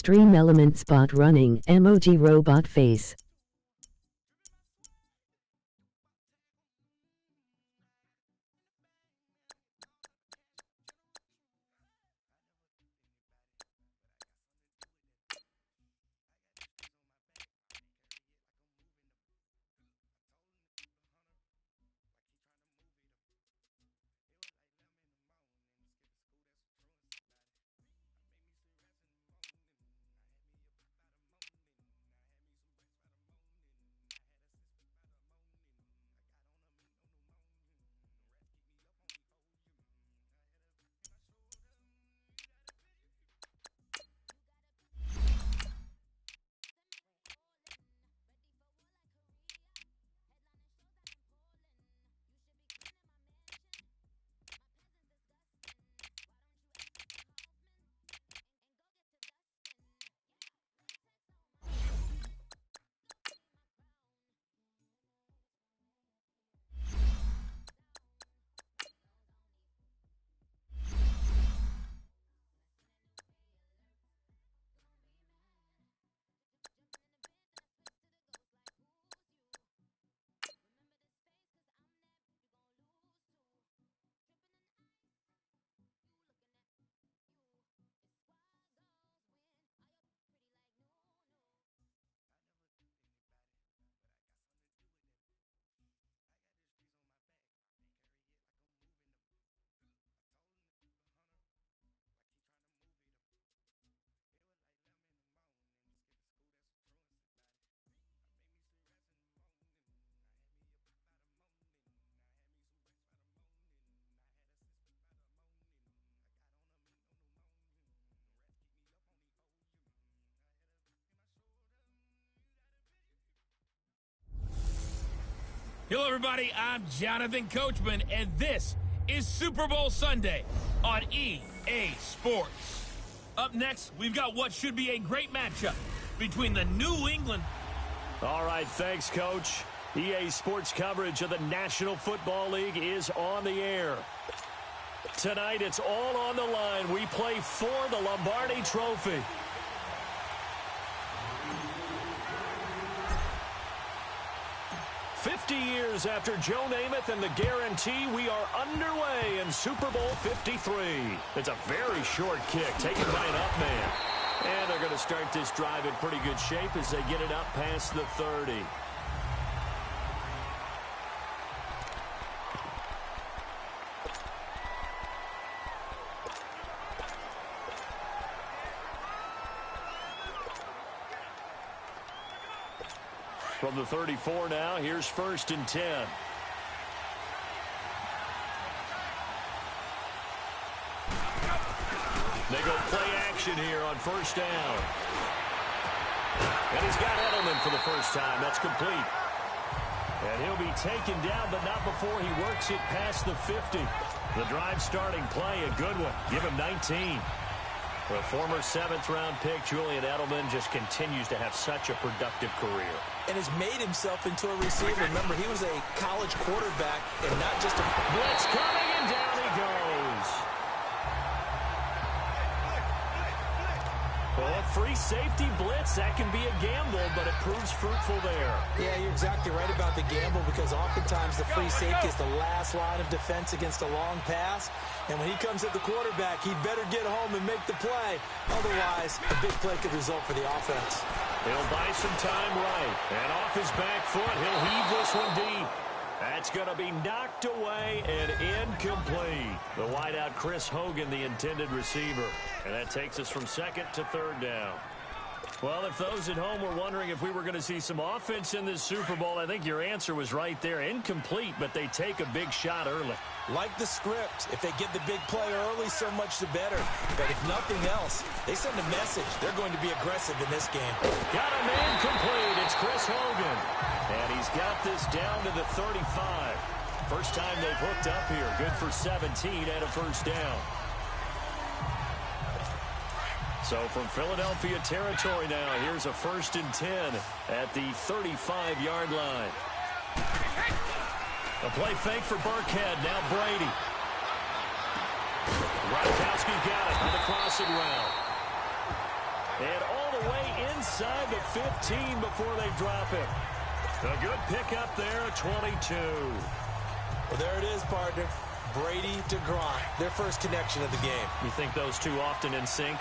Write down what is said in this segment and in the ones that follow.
Extreme Element Spot Running Emoji Robot Face. Hello, everybody. I'm Jonathan Coachman, and this is Super Bowl Sunday on EA Sports. Up next, we've got what should be a great matchup between the New England... All right, thanks, Coach. EA Sports coverage of the National Football League is on the air. Tonight, it's all on the line. We play for the Lombardi Trophy. Years after Joe Namath and the guarantee, we are underway in Super Bowl 53. It's a very short kick taken by an up man. And they're going to start this drive in pretty good shape as they get it up past the 30. From the 34 now, here's 1st and 10. They go play action here on 1st down. And he's got Edelman for the first time. That's complete. And he'll be taken down, but not before he works it past the 50. The drive starting play, a good one. Give him 19. The former 7th-round pick, Julian Edelman, just continues to have such a productive career. And has made himself into a receiver. Remember, he was a college quarterback and not just a... Blitz coming, and down he goes. Well, a free safety blitz, that can be a gamble, but it proves fruitful there. Yeah, you're exactly right about the gamble because oftentimes the free safety is the last line of defense against a long pass. And when he comes at the quarterback, he'd better get home and make the play. Otherwise, a big play could result for the offense. He'll buy some time right. And off his back foot, he'll heave this one deep. That's going to be knocked away and incomplete. The wideout, Chris Hogan, the intended receiver. And that takes us from 2nd to 3rd down. Well, if those at home were wondering if we were going to see some offense in this Super Bowl, I think your answer was right there. Incomplete, but they take a big shot early. Like the script, if they get the big play early, so much the better. But if nothing else, they send a message. They're going to be aggressive in this game. Got him incomplete. It's Chris Hogan. And he's got this down to the 35. First time they've hooked up here. Good for 17 and a 1st down. So from Philadelphia territory now, here's a 1st and 10 at the 35-yard line. A play fake for Burkhead. Now Brady. Gronkowski got it on the crossing route. And all the way inside the 15 before they drop him. A good pickup there at 22. Well, there it is, partner. Brady to Gronk, their first connection of the game. You think those two often in sync?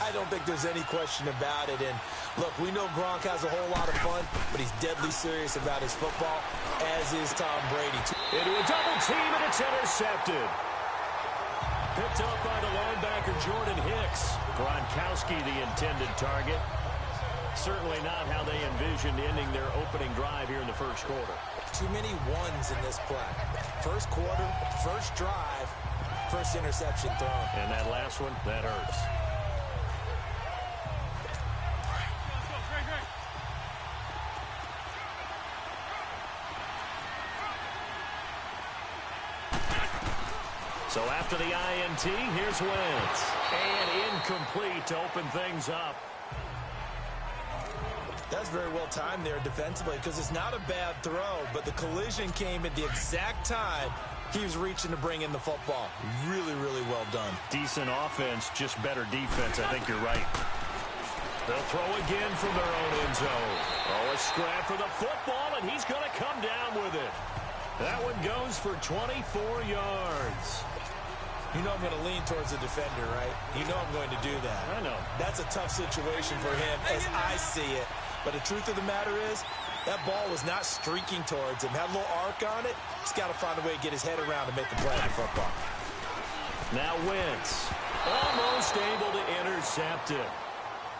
I don't think there's any question about it. And look, we know Gronk has a whole lot of fun, but he's deadly serious about his football, as is Tom Brady. Into a double team, and it's intercepted. Picked up by the linebacker Jordan Hicks. Gronkowski, the intended target. Certainly not how they envisioned ending their opening drive here in the first quarter. Too many ones in this play. First quarter, first drive, first interception thrown. And that last one, that hurts. So after the INT, here's Wentz. And incomplete to open things up. That's very well timed there defensively because it's not a bad throw, but the collision came at the exact time he was reaching to bring in the football. Really, really well done. Decent offense, just better defense. I think you're right. They'll throw again from their own end zone. Oh, a scrap for the football, and he's going to come down with it. That one goes for 24 yards. You know I'm going to lean towards the defender, right? You know I'm going to do that. I know. That's a tough situation for him as I see it. But the truth of the matter is, that ball was not streaking towards him. Had a little arc on it. He's got to find a way to get his head around and make the play on the football. Now Wentz, almost able to intercept it.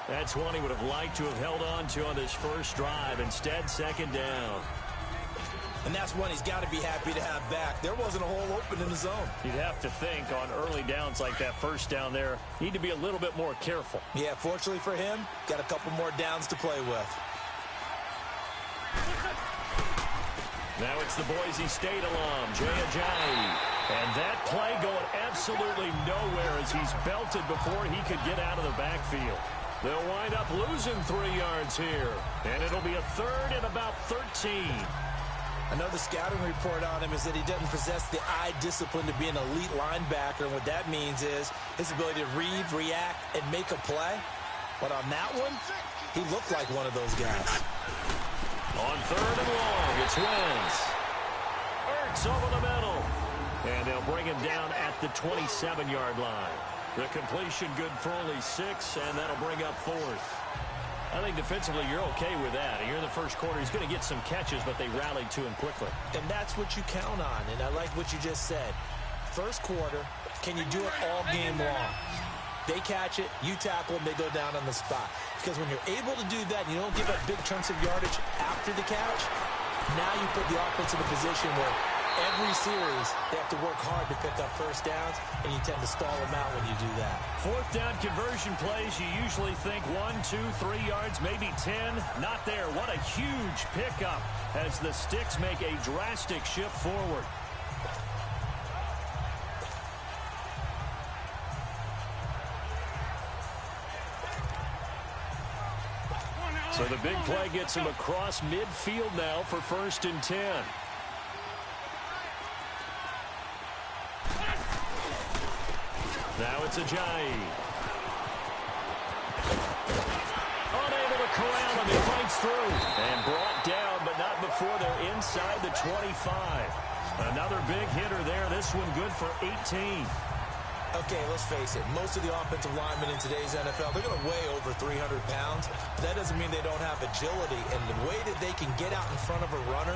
That's one he would have liked to have held on to on this first drive. Instead, second down. And that's one he's got to be happy to have back. There wasn't a hole open in the zone. You'd have to think on early downs like that first down there, need to be a little bit more careful. Yeah, fortunately for him, got a couple more downs to play with. Now it's the Boise State alum, Jay Ajayi. And that play going absolutely nowhere as he's belted before he could get out of the backfield. They'll wind up losing 3 yards here. And it'll be a third and about 13. Another scouting report on him is that he doesn't possess the eye discipline to be an elite linebacker. And what that means is his ability to read, react, and make a play. But on that one, he looked like one of those guys. On third and long, it's Wentz. Ertz over the middle. And they'll bring him down at the 27-yard line. The completion good for only 6, and that'll bring up fourth. I think defensively you're okay with that. Here in the first quarter, he's going to get some catches, but they rallied to him quickly. And that's what you count on, and I like what you just said. First quarter, can you do it all game long? They catch it, you tackle them, they go down on the spot. Because when you're able to do that, and you don't give up big chunks of yardage after the catch, now you put the offense in a position where every series, they have to work hard to pick up first downs, and you tend to stall them out when you do that. Fourth down conversion plays, you usually think 1, 2, 3 yards, maybe 10. Not there. What a huge pickup as the Sticks make a drastic shift forward. So the big play gets him across midfield now for 1st and 10. Now it's Ajayi. Unable to corral him. He fights through. And brought down, but not before they're inside the 25. Another big hitter there. This one good for 18. Okay, let's face it. Most of the offensive linemen in today's NFL, they're going to weigh over 300 pounds. But that doesn't mean they don't have agility. And the way that they can get out in front of a runner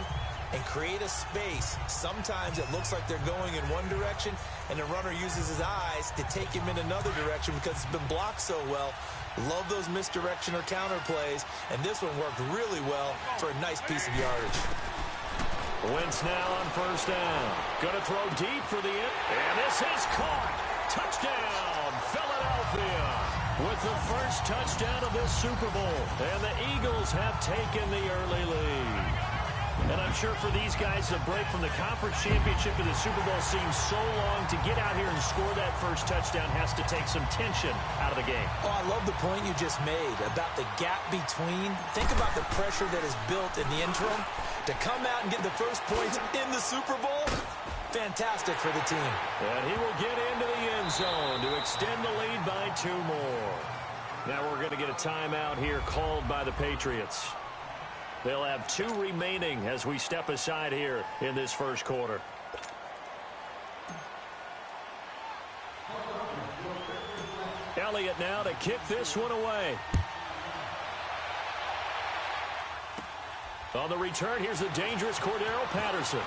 and create a space, sometimes it looks like they're going in one direction, and the runner uses his eyes to take him in another direction because it's been blocked so well. Love those misdirection or counter plays, and this one worked really well for a nice piece of yardage. Wentz now on first down. Going to throw deep for the end. And this is caught. Touchdown, Philadelphia. With the first touchdown of this Super Bowl. And the Eagles have taken the early lead. And I'm sure for these guys, a break from the conference championship to the Super Bowl seems so long. To get out here and score that first touchdown has to take some tension out of the game. Oh, I love the point you just made about the gap between. Think about the pressure that is built in the interim. To come out and get the first points in the Super Bowl, fantastic for the team. And he will get into the end zone to extend the lead by 2 more. Now we're going to get a timeout here called by the Patriots. They'll have 2 remaining as we step aside here in this first quarter. Elliott now to kick this one away. On the return, here's the dangerous Cordero Patterson.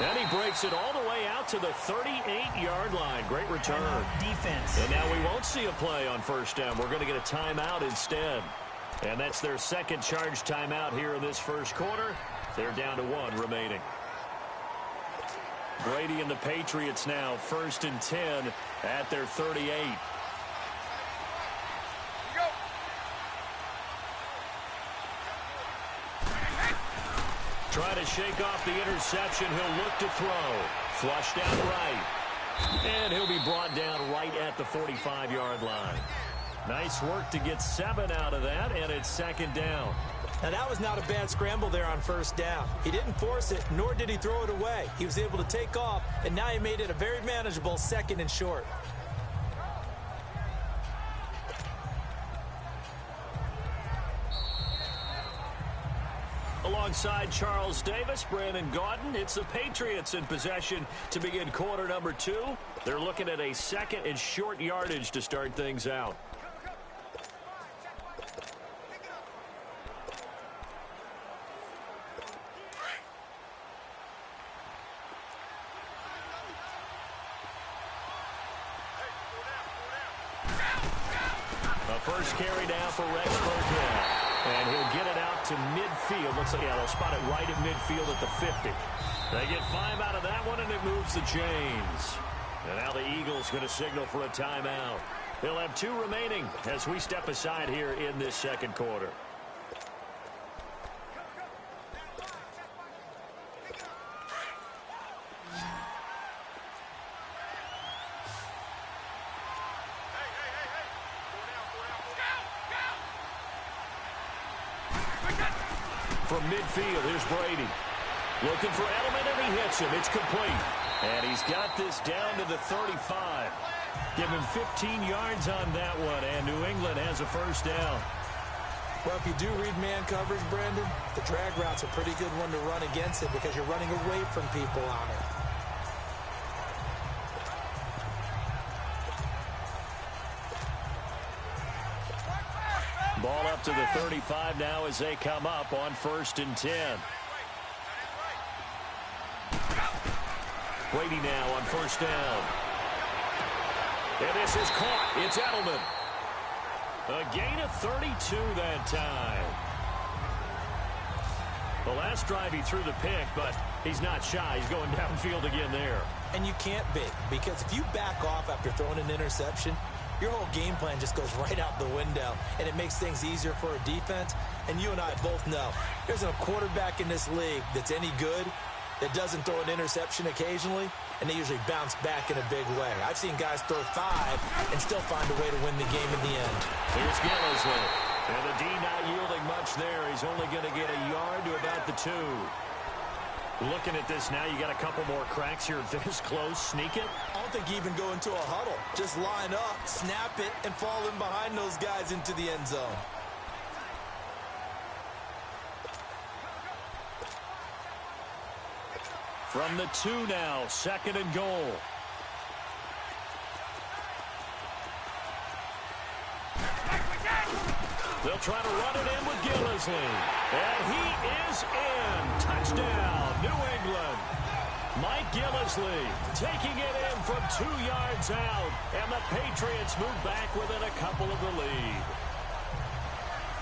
And he breaks it all the way out to the 38-yard line. Great return. Defense. And now we won't see a play on first down. We're going to get a timeout instead. And that's their second charge timeout here in this first quarter. They're down to 1 remaining. Brady and the Patriots now 1st and 10 at their 38. Try to shake off the interception. He'll look to throw. Flush down right. And he'll be brought down right at the 45-yard line. Nice work to get 7 out of that, and it's 2nd down. Now, that was not a bad scramble there on first down. He didn't force it, nor did he throw it away. He was able to take off, and now he made it a very manageable 2nd and short. Alongside Charles Davis, Brandon Gaudin, it's the Patriots in possession to begin quarter number 2. They're looking at a 2nd and short yardage to start things out. First carry down for Rex Burkhead. And he'll get it out to midfield. Looks like, yeah, they'll spot it right at midfield at the 50. They get 5 out of that one, and it moves the chains. And now the Eagles going to signal for a timeout. They'll have 2 remaining as we step aside here in this second quarter. From midfield, here's Brady. Looking for Edelman, and he hits him. It's complete. And he's got this down to the 35. Give him 15 yards on that one, and New England has a first down. Well, if you do read man coverage, Brandon, the drag route's a pretty good one to run against it because you're running away from people on it. Ball up to the 35 now as they come up on 1st and 10. Brady now on 1st down. And this is caught. It's Edelman. A gain of 32 that time. The last drive he threw the pick, but he's not shy. He's going downfield again there. And you can't be, because if you back off after throwing an interception, your whole game plan just goes right out the window, and it makes things easier for a defense. And you and I both know there's a quarterback in this league that's any good that doesn't throw an interception occasionally, and they usually bounce back in a big way. I've seen guys throw 5 and still find a way to win the game in the end. Here's Gillisley. And the D not yielding much there. He's only going to get a yard to about the 2. Looking at this now, you got a couple more cracks here this close. Sneak it. I don't think you even go into a huddle. Just line up, snap it, and fall in behind those guys into the end zone. From the 2 now, 2nd and goal. They'll try to run it in with Gillisley. And he is in. Touchdown, New England. Mike Gillisley taking it in from 2 yards out. And the Patriots move back within a couple of the lead.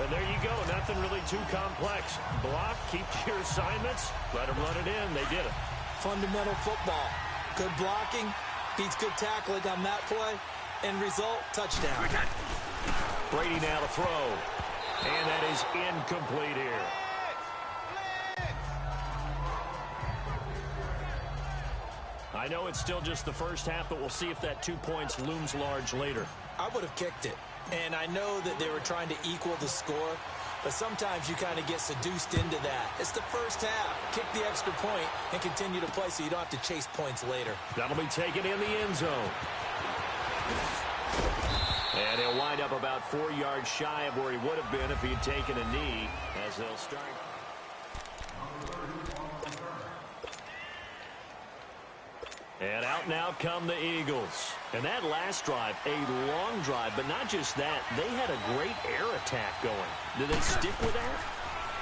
And there you go. Nothing really too complex. Block, keep your assignments, let them run it in. They did it. Fundamental football. Good blocking, beats good tackling on that play. End result, touchdown. Brady now to throw. And that is incomplete here. I know it's still just the first half, but we'll see if that 2 points looms large later. I would have kicked it. And I know that they were trying to equal the score, but sometimes you kind of get seduced into that. It's the first half. Kick the extra point and continue to play so you don't have to chase points later. That'll be taken in the end zone. And he'll wind up about 4 yards shy of where he would have been if he had taken a knee, as they'll start. And out now come the Eagles. And that last drive, a long drive, but not just that. They had a great air attack going. Do they stick with that?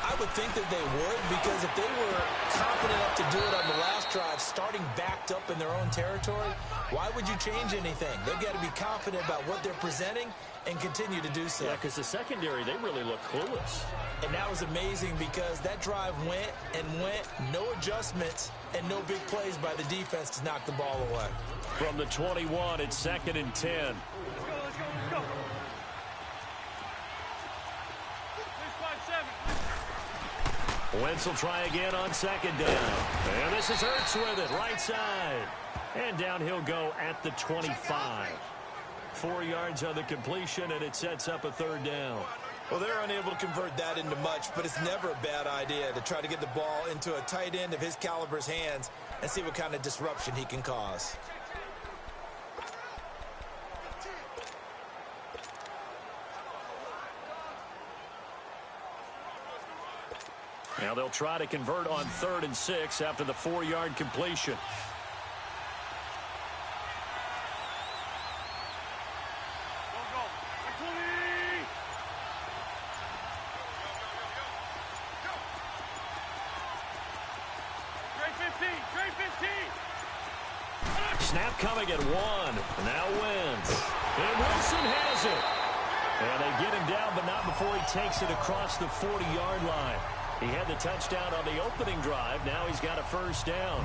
I would think that they would, because if they were confident enough to do it on the last drive, starting backed up in their own territory, why would you change anything? They've got to be confident about what they're presenting and continue to do so. Yeah, because the secondary, they really look clueless. And that was amazing because that drive went and went, no adjustments, and no big plays by the defense to knock the ball away. From the 21, it's 2nd and 10. Let's go. Wentz will try again on 2nd down. And this is Hurts with it, right side. And down he'll go at the 25. 4 yards on the completion, and it sets up a 3rd down. Well, they're unable to convert that into much, but it's never a bad idea to try to get the ball into a tight end of his caliber's hands and see what kind of disruption he can cause. Now they'll try to convert on 3rd and 6 after the 4-yard completion. Snap coming at 1. Now Wentz. And Wilson has it. And they get him down, but not before he takes it across the 40-yard line. He had the touchdown on the opening drive. Now he's got a 1st down.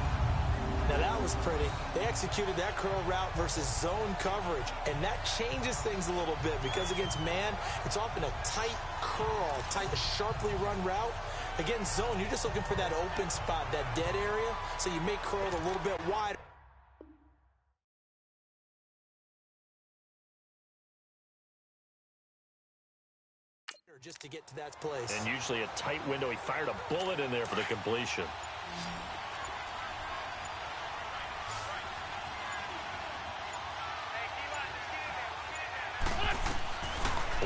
Now that was pretty. They executed that curl route versus zone coverage, and that changes things a little bit because against man, it's often a tight curl, tight, sharply run route. Against zone, you're just looking for that open spot, that dead area, so you may curl it a little bit wider. Just to get to that place. And usually a tight window. He fired a bullet in there for the completion.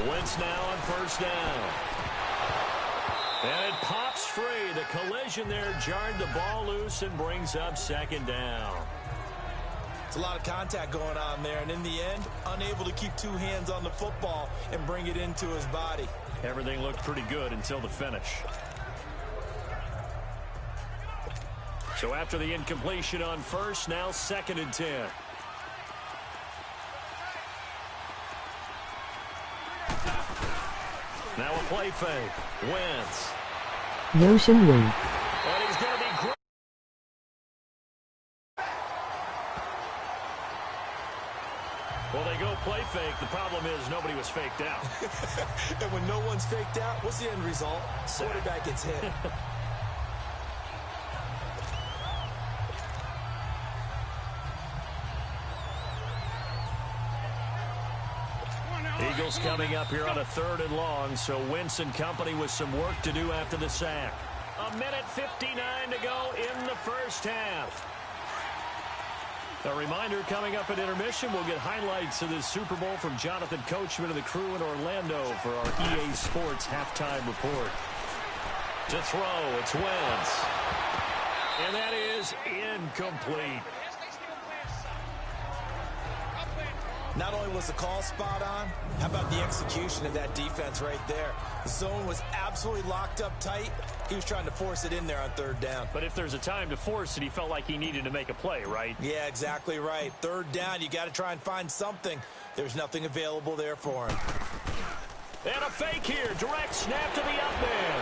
Wentz now on 1st down. And it pops free. The collision there jarred the ball loose and brings up 2nd down. It's a lot of contact going on there, and in the end, unable to keep 2 hands on the football and bring it into his body. Everything looked pretty good until the finish. So after the incompletion on 1st, now 2nd and 10. Now a play fake. Wentz. Motion win. And he's going to be great. Well, they go play fake. The problem is nobody was faked out. And when no one's faked out, what's the end result? Quarterback gets hit. Eagles coming up here on a 3rd and long, so Wentz and company with some work to do after the sack. 1:59 to go in the 1st half. A reminder, coming up at intermission, we'll get highlights of this Super Bowl from Jonathan Coachman and the crew in Orlando for our EA Sports halftime report. To throw, it's Wentz. And that is incomplete. Not only was the call spot on, how about the execution of that defense right there? The zone was absolutely locked up tight. He was trying to force it in there on 3rd down. But if there's a time to force it, he felt like he needed to make a play, right? Yeah, exactly right. 3rd down, you got to try and find something. There's nothing available there for him. And a fake here. Direct snap to the up man.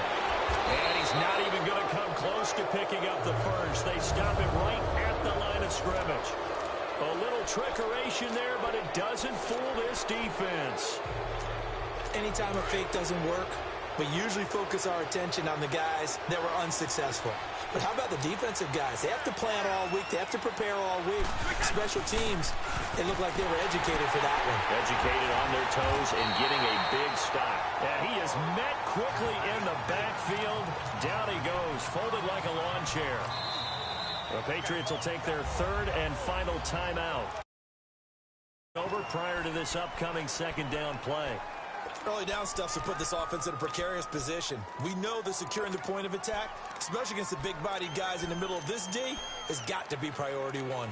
And he's not even going to come close to picking up the 1st. They stop him right at the line of scrimmage. A little trickeration there, but it doesn't fool this defense. Anytime a fake doesn't work, We usually focus our attention on the guys that were unsuccessful. But how about the defensive guys? They have to plan all week. They have to prepare all week. Special teams, it looked like they were educated for that one. Educated on their toes and getting a big stop. And he is met quickly in the backfield. Down he goes, folded like a lawn chair. The Patriots will take their third and final timeout. Over prior to this upcoming second down play. Early down stuff to put this offense in a precarious position. We know that securing the point of attack, especially against the big-bodied guys in the middle of this D, has got to be priority one.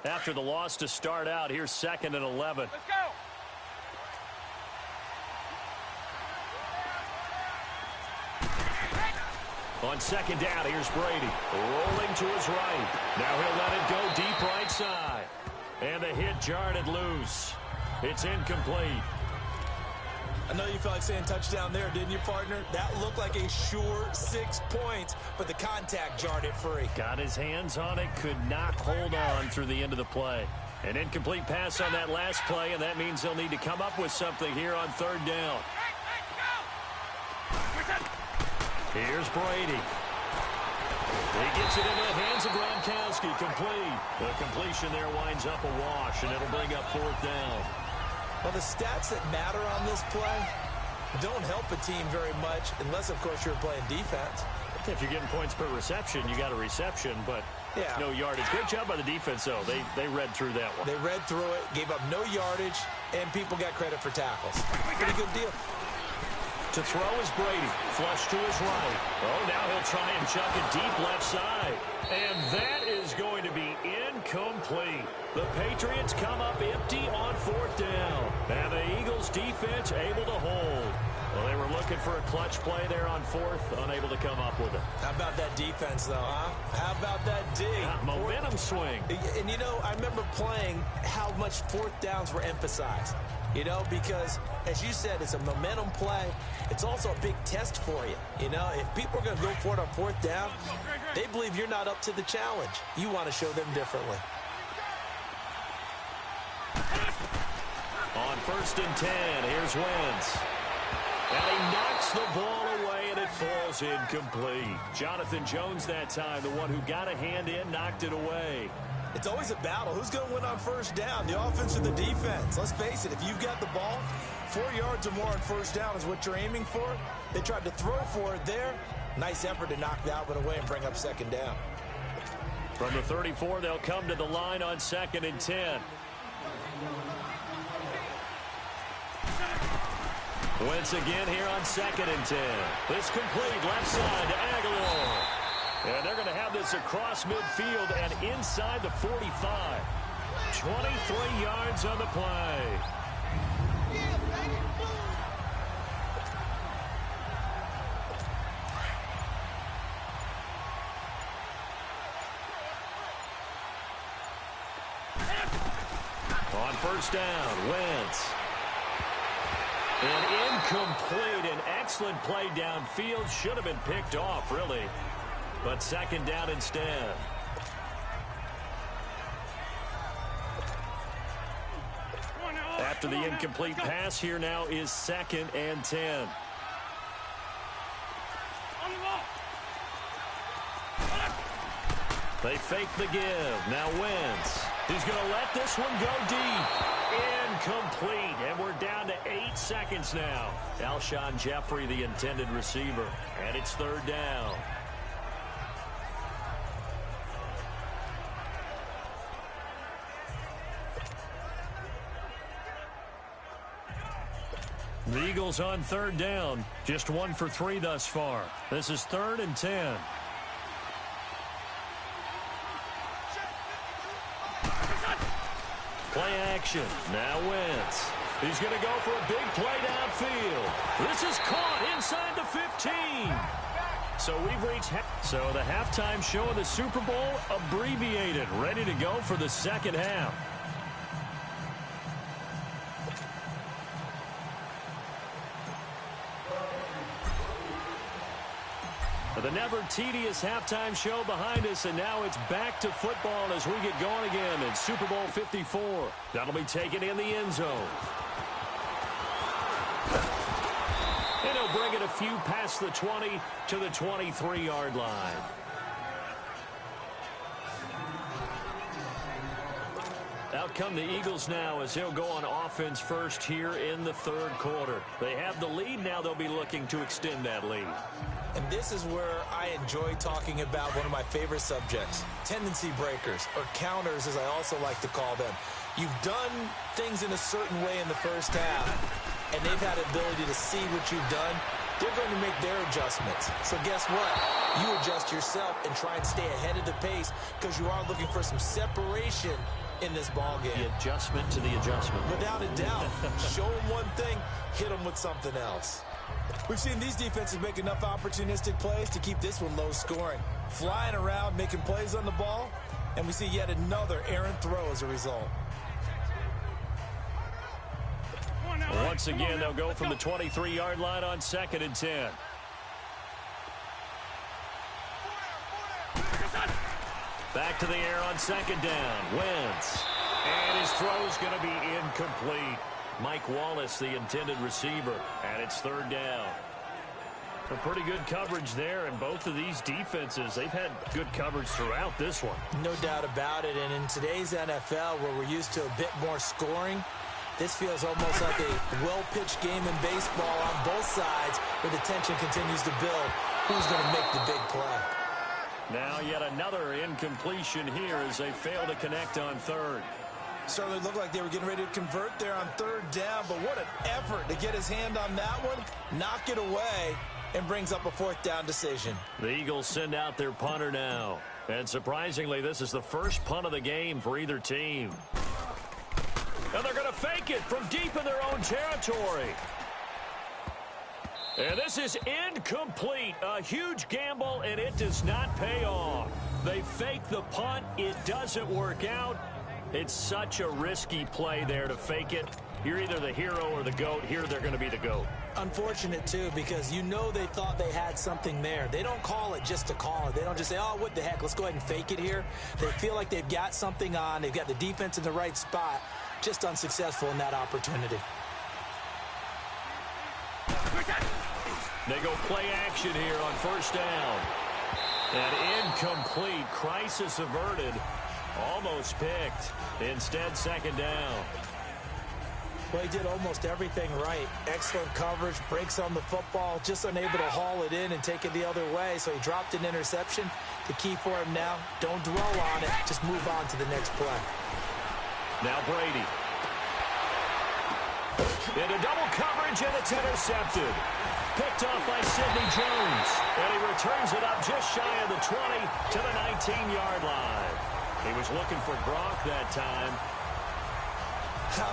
After the loss to start out, here's 2nd and 11. Let's go. On 2nd down, here's Brady. Rolling to his right. Now he'll let it go deep right side. And the hit jarred it loose. It's incomplete. I know you felt like saying touchdown there, didn't you, partner? That looked like a sure 6 points, but the contact jarred it free. Got his hands on it, could not hold on through the end of the play. An incomplete pass on that last play, and that means they'll need to come up with something here on 3rd down. Here's Brady. He gets it into the hands of Gronkowski, complete. The completion there winds up a wash, and it'll bring up 4th down. Well, the stats that matter on this play don't help a team very much, unless, of course, you're playing defense. If you're getting points per reception, you got a reception, but no yardage. Great job by the defense, though. They read through that one. They read through it, gave up no yardage, and people got credit for tackles. Pretty good deal. To throw is Brady. Flush to his right. Oh, now he'll try and chuck it deep left side. And that is going to be incomplete. The Patriots come up empty on 4th down. And the Eagles defense able to hold. Well, they were looking for a clutch play there on 4th, unable to come up with it. How about that defense, though, huh? How about that D? Momentum swing. And, you know, I remember playing how much 4th downs were emphasized. You know, because, as you said, it's a momentum play. It's also a big test for you. You know, if people are going to go for it on 4th down, they believe you're not up to the challenge. You want to show them differently. On 1st and 10, here's Wentz. And he knocks the ball away, and it falls incomplete. Jonathan Jones that time, the one who got a hand in, knocked it away. It's always a battle. Who's going to win on 1st down, the offense or the defense? Let's face it, if you've got the ball, 4 yards or more on 1st down is what you're aiming for. They tried to throw for it there. Nice effort to knock that one away and bring up 2nd down. From the 34, they'll come to the line on 2nd and 10. Wentz again here on 2nd and 10. It's complete left side to Aguilar. And they're going to have this across midfield and inside the 45. 23 yards on the play. On 1st down, Wentz. An incomplete, an excellent play downfield. Should have been picked off, really. But 2nd down instead. After the incomplete pass, here now is 2nd and 10. They fake the give. Now Wentz. He's going to let this one go deep. Incomplete. And we're down to 8 seconds now. Alshon Jeffrey, the intended receiver. And it's 3rd down. The Eagles on 3rd down. Just 1 for 3 thus far. This is 3rd and 10. Play action. Now Wentz. He's going to go for a big play downfield. This is caught inside the 15. So we've reached so the halftime show of the Super Bowl abbreviated, ready to go for the second half. The never tedious halftime show behind us, and now it's back to football as we get going again in Super Bowl 54. That'll be taken in the end zone. bring it a few past the 20 to the 23-yard line. Out come the Eagles now as they'll go on offense first here in the third quarter. They have the lead now. They'll be looking to extend that lead. And this is where I enjoy talking about one of my favorite subjects, tendency breakers, or counters as I also like to call them. You've done things in a certain way in the first half, and they've had the ability to see what you've done. They're going to make their adjustments. So guess what? You adjust yourself and try and stay ahead of the pace because you are looking for some separation in this ball game. The adjustment to the adjustment. Without a doubt. Show them one thing, hit them with something else. We've seen these defenses make enough opportunistic plays to keep this one low scoring. Flying around, making plays on the ball, and we see yet another errant throw as a result. Once again, they'll go from the 23-yard line on 2nd and 10. Back to the air on 2nd down. Wentz. And his throw's going to be incomplete. Mike Wallace, the intended receiver, and it's 3rd down. A pretty good coverage there, and both of these defenses, they've had good coverage throughout this one. No doubt about it, and in today's NFL, where we're used to a bit more scoring, this feels almost like a well-pitched game in baseball on both sides, where the tension continues to build. Who's going to make the big play? Now yet another incompletion here as they fail to connect on 3rd. Certainly looked like they were getting ready to convert there on 3rd down, but what an effort to get his hand on that one, knock it away, and brings up a 4th down decision. The Eagles send out their punter now. And surprisingly, this is the first punt of the game for either team. And they're going to fake it from deep in their own territory. And this is incomplete. A huge gamble, and it does not pay off. They fake the punt. It doesn't work out. It's such a risky play there to fake it. You're either the hero or the GOAT. Here they're going to be the GOAT. Unfortunate, too, because you know they thought they had something there. They don't call it just to call it. They don't just say, oh, what the heck, let's go ahead and fake it here. They feel like they've got something on. They've got the defense in the right spot. Just unsuccessful in that opportunity. They go play action here on 1st down. And incomplete. Crisis averted. Almost picked. Instead, 2nd down. Well, he did almost everything right. Excellent coverage, breaks on the football, just unable to haul it in and take it the other way. So he dropped an interception. The key for him now, don't dwell on it. Just move on to the next play. Now Brady. Into double coverage, and it's intercepted. Picked off by Sidney Jones. And he returns it up just shy of the 20 to the 19-yard line. He was looking for Gronk that time.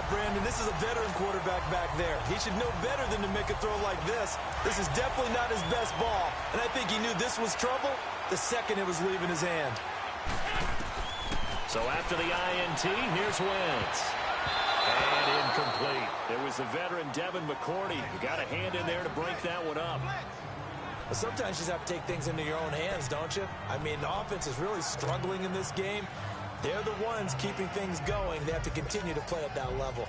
Brandon, this is a veteran quarterback back there. He should know better than to make a throw like this. This is definitely not his best ball. And I think he knew this was trouble the second it was leaving his hand. So after the INT, here's Wentz. And incomplete. It was the veteran Devin McCourty who got a hand in there to break that one up. But sometimes you just have to take things into your own hands, don't you? I mean, the offense is really struggling in this game. They're the ones keeping things going. They have to continue to play at that level.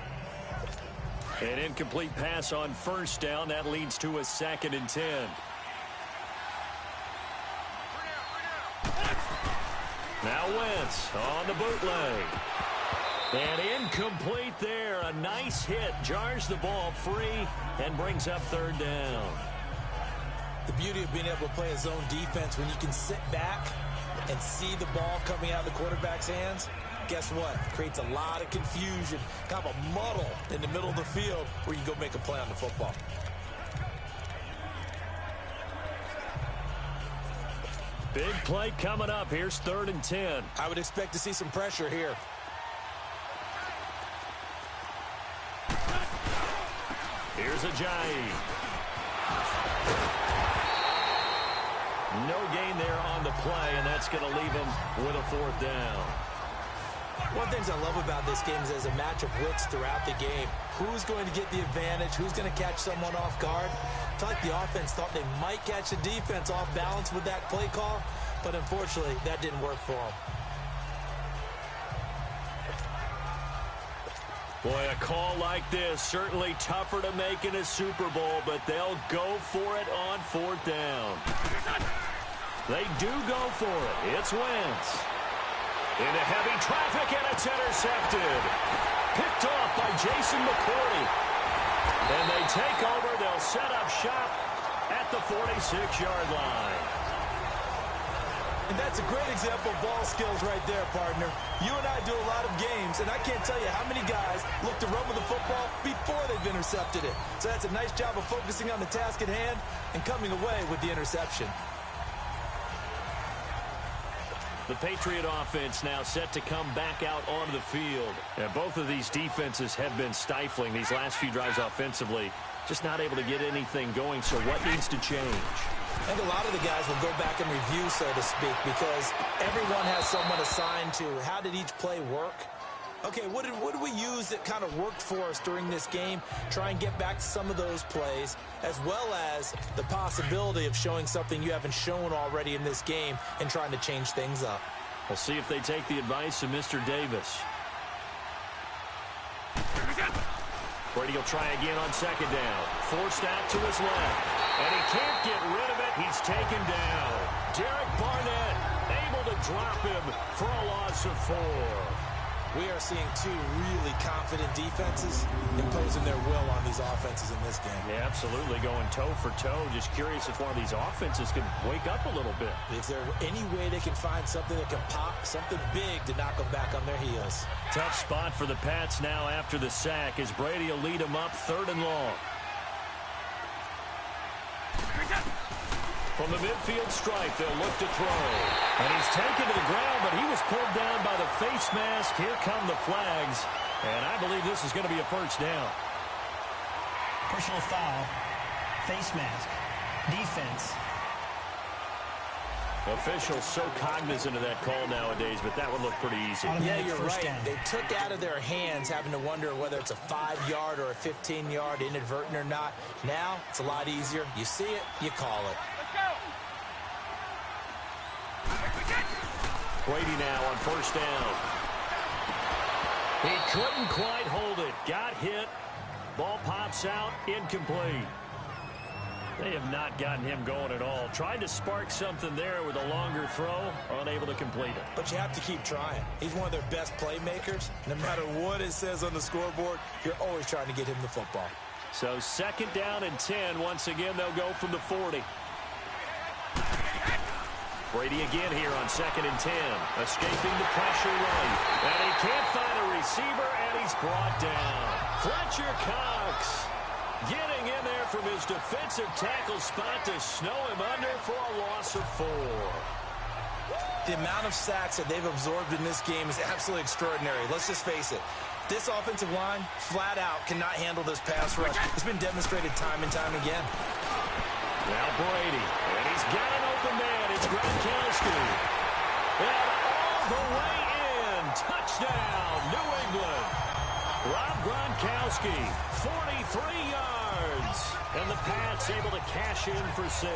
An incomplete pass on 1st down. That leads to a 2nd and 10. Now Wentz on the bootleg. And incomplete there. A nice hit. Jars the ball free and brings up 3rd down. The beauty of being able to play a zone defense when you can sit back and see the ball coming out of the quarterback's hands, guess what? Creates a lot of confusion, kind of a muddle in the middle of the field where you go make a play on the football. Big play coming up. Here's 3rd and 10. I would expect to see some pressure here. Here's Ajayi. No gain there on the play, and that's going to leave him with a 4th down. One of the things I love about this game is there's a match of wits throughout the game. Who's going to get the advantage? Who's going to catch someone off guard? I feel like the offense thought they might catch the defense off balance with that play call, but unfortunately, that didn't work for them. Boy, a call like this, certainly tougher to make in a Super Bowl, but they'll go for it on 4th down. They do go for it. It's Wentz. Into heavy traffic, and it's intercepted. Picked off by Jason McCourty. And they take over. They'll set up shop at the 46-yard line. And that's a great example of ball skills right there, partner. You and I do a lot of games, and I can't tell you how many guys look to run with the football before they've intercepted it. So that's a nice job of focusing on the task at hand and coming away with the interception. The Patriot offense now set to come back out onto the field. And both of these defenses have been stifling these last few drives offensively. Just not able to get anything going, so what needs to change? I think a lot of the guys will go back and review, so to speak, because everyone has someone assigned to how did each play work. Okay, what did we use that kind of worked for us during this game? Try and get back to some of those plays, as well as the possibility of showing something you haven't shown already in this game and trying to change things up. We'll see if they take the advice of Mr. Davis. Brady will try again on 2nd down. Forced out to his left. And he can't get rid of it. He's taken down. Derek Barnett able to drop him for a loss of 4. We are seeing two really confident defenses imposing their will on these offenses in this game. Yeah, absolutely, going toe for toe. Just curious if one of these offenses can wake up a little bit. Is there any way they can find something that can pop, something big to knock them back on their heels? Tough spot for the Pats now after the sack as Brady will lead them up 3rd and long. From the midfield stripe, they'll look to throw. And he's taken to the ground, but he was pulled down by the face mask. Here come the flags. And I believe this is going to be a 1st down. Personal foul, face mask, defense. Officials so cognizant of that call nowadays, but that would look pretty easy. Yeah, you're right. They took out of their hands having to wonder whether it's a 5-yard or a 15-yard inadvertent or not. Now, it's a lot easier. You see it, you call it. Brady now on 1st down. He couldn't quite hold it. Got hit. Ball pops out. Incomplete. They have not gotten him going at all. Tried to spark something there with a longer throw. Unable to complete it. But you have to keep trying. He's one of their best playmakers. No matter what it says on the scoreboard, you're always trying to get him the football. So 2nd down and 10. Once again, they'll go from the 40. Brady again here on 2nd and 10. Escaping the pressure right. And he can't find a receiver, and he's brought down. Fletcher Cox getting in there from his defensive tackle spot to snow him under for a loss of 4. The amount of sacks that they've absorbed in this game is absolutely extraordinary. Let's just face it. This offensive line, flat out, cannot handle this pass rush. It's been demonstrated time and time again. Now Brady, and he's got an open man. It's Gronkowski. And all the way in. Touchdown, New England. Rob Gronkowski, 43 yards. And the Pats able to cash in for 6.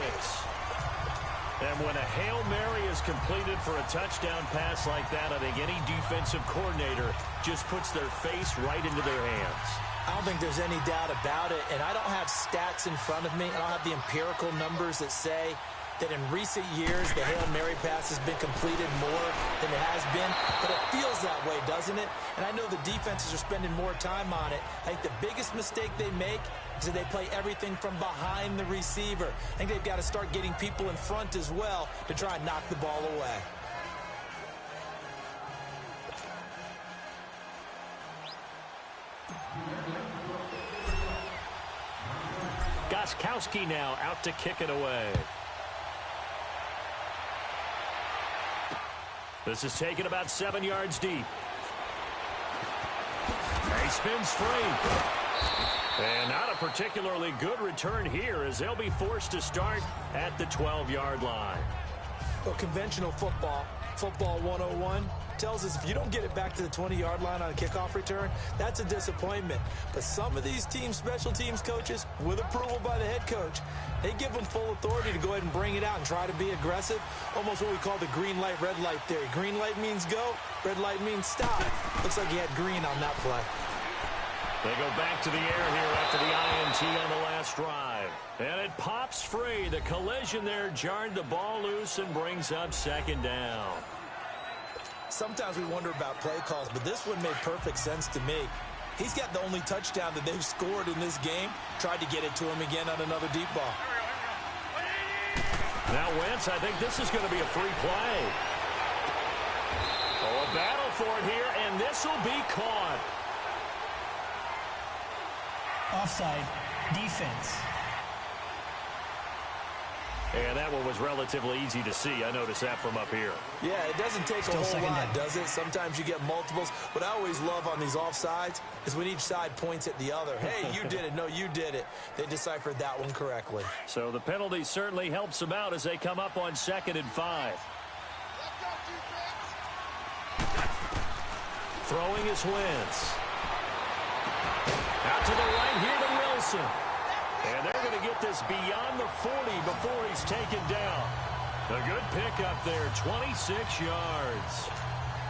And when a Hail Mary is completed for a touchdown pass like that, I think any defensive coordinator just puts their face right into their hands. I don't think there's any doubt about it, and I don't have stats in front of me. I don't have the empirical numbers that say that in recent years the Hail Mary pass has been completed more than it has been, but it feels that way, doesn't it? And I know the defenses are spending more time on it. I think the biggest mistake they make is that they play everything from behind the receiver. I think they've got to start getting people in front as well to try and knock the ball away. Gostkowski now out to kick it away. This is taken about 7 yards deep. He spins free. And not a particularly good return here as they'll be forced to start at the 12-yard line. Well, conventional football 101, tells us if you don't get it back to the 20-yard line on a kickoff return, that's a disappointment. But some of these teams, special teams coaches, with approval by the head coach, they give them full authority to go ahead and bring it out and try to be aggressive. Almost what we call the green light, red light theory. Green light means go, red light means stop. Looks like he had green on that play. They go back to the air here after the INT on the last drive. And it pops free. The collision there jarred the ball loose and brings up second down. Sometimes we wonder about play calls, but this one made perfect sense to me. He's got the only touchdown that they've scored in this game. Tried to get it to him again on another deep ball. Now Wentz, I think this is going to be a free play. Oh, a battle for it here, and this will be caught. Offside. Defense. And that one was relatively easy to see. I noticed that from up here. Yeah, it doesn't take a whole lot, does it? Sometimes you get multiples. What I always love on these offsides is when each side points at the other. Hey, you did it. No, you did it. They deciphered that one correctly. So the penalty certainly helps them out as they come up on 2nd and 5. Throwing is Wentz. Out to the right here to Wilson. And they're going to get this beyond the 40 before he's taken down. A good pickup there, 26 yards.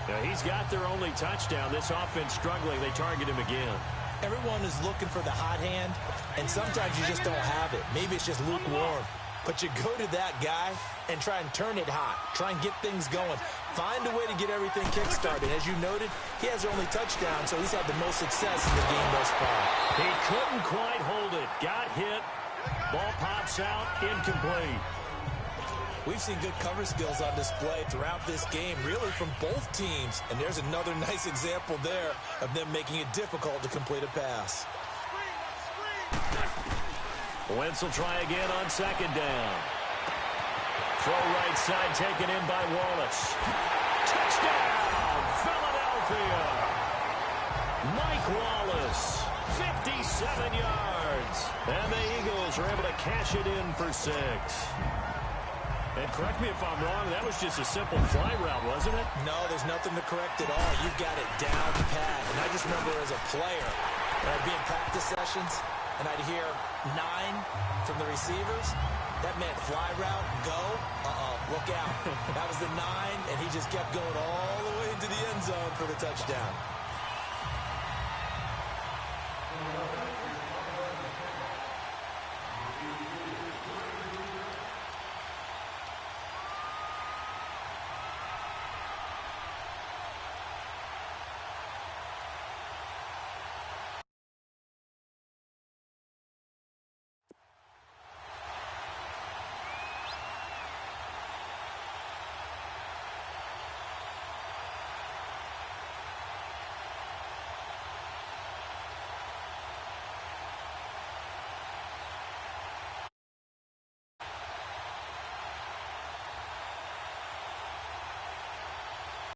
Now he's got their only touchdown. This offense struggling. They target him again. Everyone is looking for the hot hand, and sometimes you just don't have it. Maybe it's just lukewarm. But you go to that guy and try and turn it hot. Try and get things going. Find a way to get everything kick-started. As you noted, he has their only touchdown, so he's had the most success in the game thus far. He couldn't quite hold it. Got hit. Ball pops out. Incomplete. We've seen good cover skills on display throughout this game, really from both teams. And there's another nice example there of them making it difficult to complete a pass. Wentz will try again on 2nd down. Throw right side taken in by Wallace. Touchdown, Philadelphia. Mike Wallace, 57 yards. And the Eagles are able to cash it in for 6. And correct me if I'm wrong, that was just a simple fly route, wasn't it? No, there's nothing to correct at all. You've got it down pat. And I just remember as a player, when I'd be in practice sessions, and I'd hear 9 from the receivers. That meant fly route, go, look out. That was the 9, and he just kept going all the way into the end zone for the touchdown.